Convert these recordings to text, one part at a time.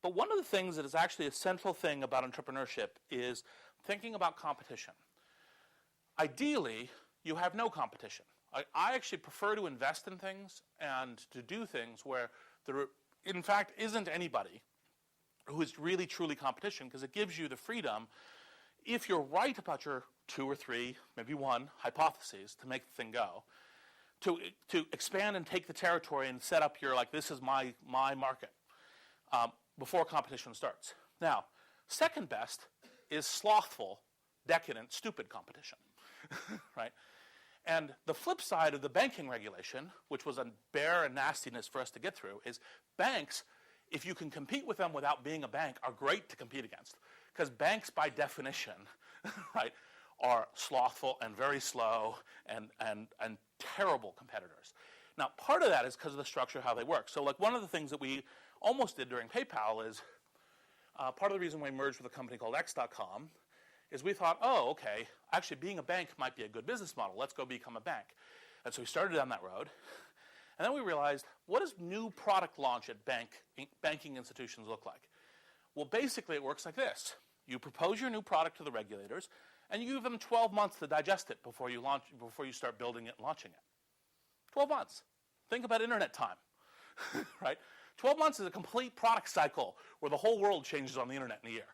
But one of the things that is actually a central thing about entrepreneurship is thinking about competition. Ideally, you have no competition. I actually prefer to invest in things and to do things where there, in fact, isn't anybody who is really, truly competition, because it gives you the freedom, if you're right about your 2 or 3, maybe 1 hypotheses to make the thing go, to expand and take the territory and set up your, like, this is my market before competition starts. Now, second best is slothful, decadent, stupid competition, right? And the flip side of the banking regulation, which was a bear and nastiness for us to get through, is banks, if you can compete with them without being a bank, are great to compete against. Because banks, by definition, right, are slothful and very slow and terrible competitors. Now, part of that is because of the structure of how they work. So, like, one of the things that we almost did during PayPal is part of the reason we merged with a company called X.com is we thought, oh, okay, actually being a bank might be a good business model. Let's go become a bank. And so we started down that road. And then we realized, what does new product launch at banking institutions look like? Well, basically it works like this. You propose your new product to the regulators, and you give them 12 months to digest it before you start building it and launching it. 12 months. Think about internet time, right? 12 months is a complete product cycle where the whole world changes on the internet in a year.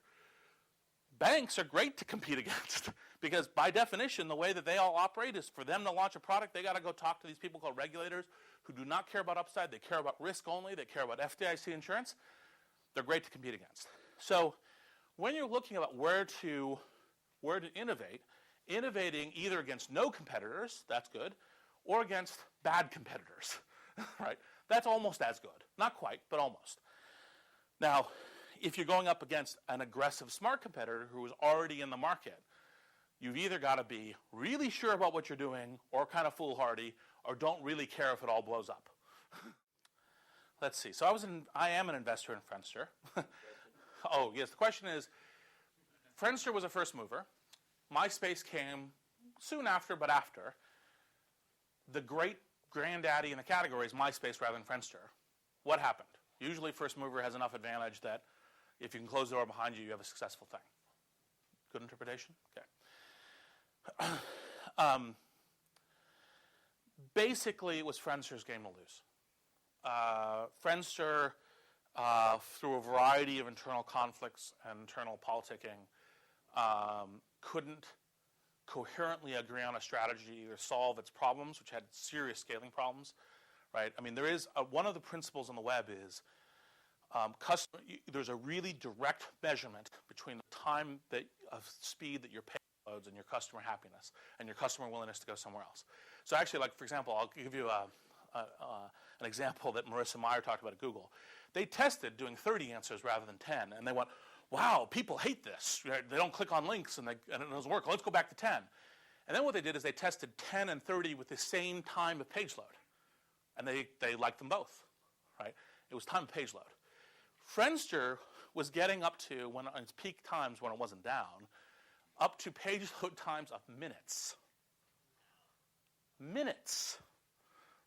Banks are great to compete against because by definition, the way that they all operate is for them to launch a product, they got to go talk to these people called regulators who do not care about upside. They care about risk only. They care about FDIC insurance. They're great to compete against. So when you're looking about where to innovate, innovating either against no competitors, that's good, or against bad competitors, right? That's almost as good. Not quite, but almost. Now, if you're going up against an aggressive smart competitor who is already in the market, you've either got to be really sure about what you're doing or kind of foolhardy or don't really care if it all blows up. Let's see. So I am an investor in Friendster. Oh, yes. The question is, Friendster was a first mover. MySpace came soon after, but after. The great granddaddy in the category is MySpace rather than Friendster. What happened? Usually first mover has enough advantage that if you can close the door behind you, you have a successful thing. Good interpretation? Okay. Basically, it was Friendster's game to lose. Friendster, through a variety of internal conflicts and internal politicking, couldn't coherently agree on a strategy to solve its problems, which had serious scaling problems. Right? I mean, there is one of the principles on the web is there's a really direct measurement between the time of speed that your page loads and your customer happiness and your customer willingness to go somewhere else. So actually, like, for example, I'll give you an example that Marissa Meyer talked about at Google. They tested doing 30 answers rather than 10, and they went, wow, people hate this. Right? They don't click on links, and it doesn't work. Let's go back to 10. And then what they did is they tested 10 and 30 with the same time of page load. And they liked them both, right? It was time of page load. Friendster was getting up to, when on its peak times when it wasn't down, up to page load times of minutes. Minutes,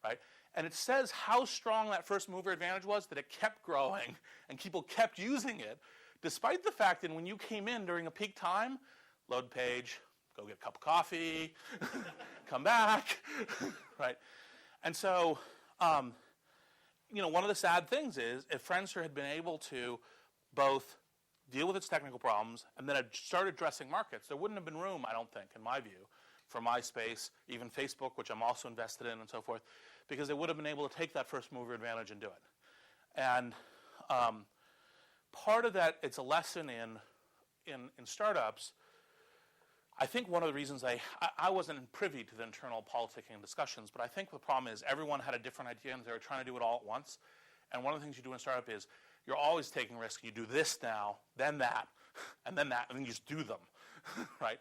right? And it says how strong that first mover advantage was, that it kept growing and people kept using it, despite the fact that when you came in during a peak time, load page, go get a cup of coffee, come back, right? And so, one of the sad things is if Friendster had been able to both deal with its technical problems and then start addressing markets, there wouldn't have been room, I don't think, in my view, for MySpace, even Facebook, which I'm also invested in and so forth, because they would have been able to take that first mover advantage and do it. And part of that, it's a lesson in startups. I think one of the reasons I wasn't privy to the internal politicking discussions, but I think the problem is everyone had a different idea and they were trying to do it all at once. And one of the things you do in a startup is you're always taking risks. You do this now, then that, and then you just do them, right?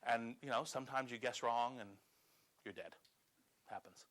And sometimes you guess wrong and you're dead. Happens.